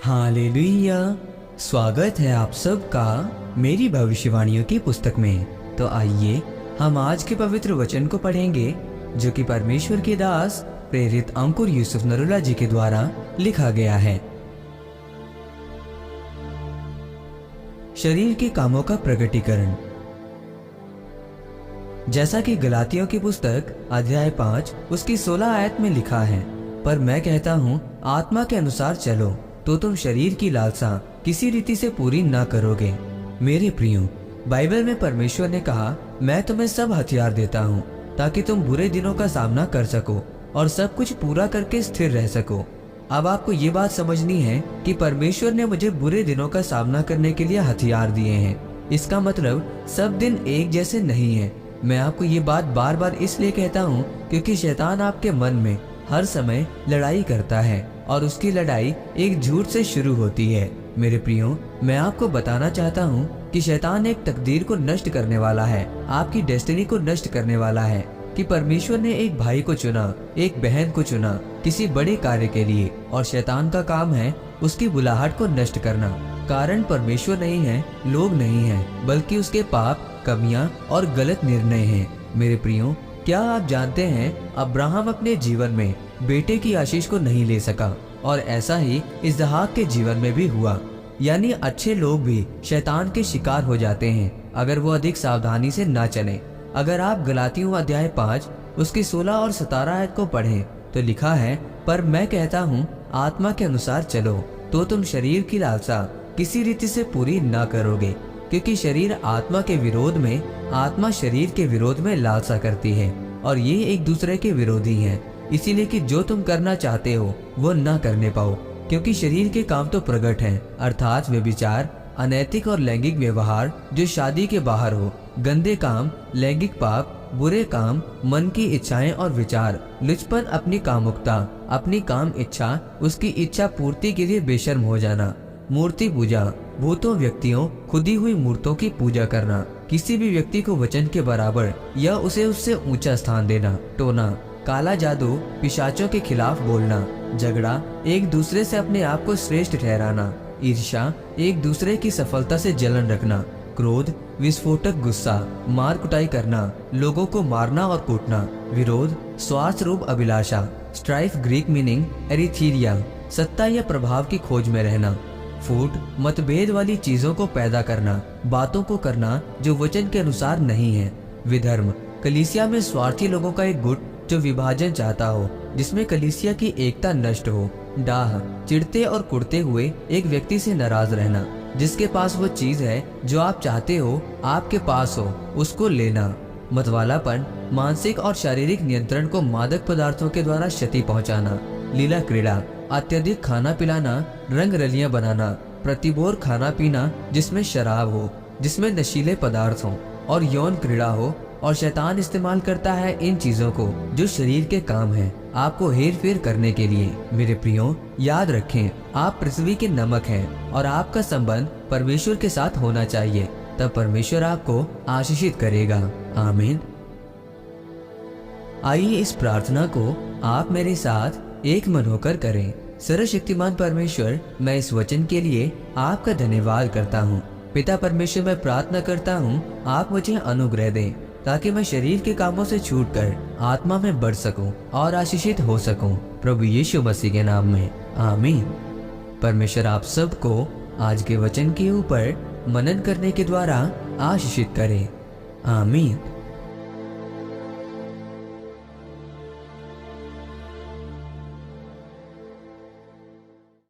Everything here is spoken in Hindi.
हालेलुया। स्वागत है आप सबका मेरी भविष्यवाणियों की पुस्तक में। तो आइए हम आज के पवित्र वचन को पढ़ेंगे जो कि परमेश्वर के दास प्रेरित अंकुर यूसुफ नरूला जी के द्वारा लिखा गया है। शरीर के कामों का प्रकटीकरण। जैसा कि गलातियों की पुस्तक अध्याय 5 उसकी 16 आयत में लिखा है, पर मैं कहता हूँ आत्मा के अनुसार चलो तो तुम शरीर की लालसा किसी रीति से पूरी ना करोगे। मेरे प्रियो, बाइबल में परमेश्वर ने कहा, मैं तुम्हें सब हथियार देता हूँ ताकि तुम बुरे दिनों का सामना कर सको और सब कुछ पूरा करके स्थिर रह सको। अब आपको ये बात समझनी है कि परमेश्वर ने मुझे बुरे दिनों का सामना करने के लिए हथियार दिए हैं। इसका मतलब सब दिन एक जैसे नहीं है। मैं आपको ये बात बार बार इसलिए कहता हूँ क्योंकि शैतान आपके मन में हर समय लड़ाई करता है और उसकी लड़ाई एक झूठ से शुरू होती है। मेरे प्रियो, मैं आपको बताना चाहता हूँ कि शैतान एक तकदीर को नष्ट करने वाला है, आपकी डेस्टिनी को नष्ट करने वाला है। कि परमेश्वर ने एक भाई को चुना, एक बहन को चुना किसी बड़े कार्य के लिए, और शैतान का काम है उसकी बुलाहट को नष्ट करना। कारण परमेश्वर नहीं है, लोग नहीं है, बल्कि उसके पाप, कमियां और गलत निर्णय हैं। मेरे प्रियो, क्या आप जानते हैं अब्राहम अपने जीवन में बेटे की आशीष को नहीं ले सका, और ऐसा ही इसहाक के जीवन में भी हुआ। यानी अच्छे लोग भी शैतान के शिकार हो जाते हैं अगर वो अधिक सावधानी से ना चलें। अगर आप गलातियों अध्याय 5 उसकी 16 और 17 आयत को पढ़ें तो लिखा है, पर मैं कहता हूँ आत्मा के अनुसार चलो तो तुम शरीर की लालसा किसी रीति से पूरी ना करोगे, क्योंकि शरीर आत्मा के विरोध में, आत्मा शरीर के विरोध में लालसा करती है, और ये एक दूसरे के विरोधी हैं। इसीलिए कि जो तुम करना चाहते हो वो ना करने पाओ। क्योंकि शरीर के काम तो प्रकट हैं, अर्थात व्यभिचार, अनैतिक और लैंगिक व्यवहार जो शादी के बाहर हो, गंदे काम, लैंगिक पाप, बुरे काम, मन की इच्छाएं और विचार, लुचपन, अपनी कामुकता, अपनी काम इच्छा, उसकी इच्छा पूर्ति के लिए बेशर्म हो जाना, मूर्ति पूजा, भूतों, व्यक्तियों, खुदी हुई मूर्तों की पूजा करना, किसी भी व्यक्ति को वचन के बराबर या उसे उससे ऊंचा स्थान देना, टोना, काला जादू, पिशाचों के खिलाफ बोलना, झगड़ा, एक दूसरे से अपने आप को श्रेष्ठ ठहराना, ईर्ष्या, एक दूसरे की सफलता से जलन रखना, क्रोध, विस्फोटक गुस्सा, मार कुटाई करना, लोगों को मारना और कूटना, विरोध, स्वार्थ रूप अभिलाषा, स्ट्राइफ, ग्रीक मीनिंग एरिथीरिया, सत्ता या प्रभाव की खोज में रहना, फूट, मतभेद वाली चीजों को पैदा करना, बातों को करना जो वचन के अनुसार नहीं है, विधर्म, कलीसिया में स्वार्थी लोगों का एक गुट जो विभाजन चाहता हो, जिसमें कलीसिया की एकता नष्ट हो, डाह, चिढ़ते और कुड़ते हुए एक व्यक्ति से नाराज रहना, जिसके पास वो चीज है जो आप चाहते हो आपके पास हो, उसको लेना, मतवालापन, मानसिक और शारीरिक नियंत्रण को मादक पदार्थों के द्वारा क्षति पहुंचाना, लीला क्रीड़ा, अत्यधिक खाना पिलाना, रंग रलियां बनाना, प्रतिबोर खाना पीना जिसमें शराब हो, जिसमें नशीले पदार्थ हो और यौन क्रीड़ा हो। और शैतान इस्तेमाल करता है इन चीजों को जो शरीर के काम है आपको हेर फेर करने के लिए। मेरे प्रियो, याद रखें, आप पृथ्वी के नमक हैं और आपका संबंध परमेश्वर के साथ होना चाहिए, तब परमेश्वर आपको आशीषित करेगा। आमीन। आइए इस प्रार्थना को आप मेरे साथ एक मन होकर करें। सर्वशक्तिमान परमेश्वर, मैं इस वचन के लिए आपका धन्यवाद करता हूँ। पिता परमेश्वर, मैं प्रार्थना करता हूँ आप मुझे अनुग्रह दें ताकि मैं शरीर के कामों से छूटकर आत्मा में बढ़ सकूं और आशीषित हो सकूं, प्रभु यीशु मसीह के नाम में, आमीन। परमेश्वर आप सबको आज के वचन के ऊपर मनन करने के द्वारा आशीषित करे, आमीन।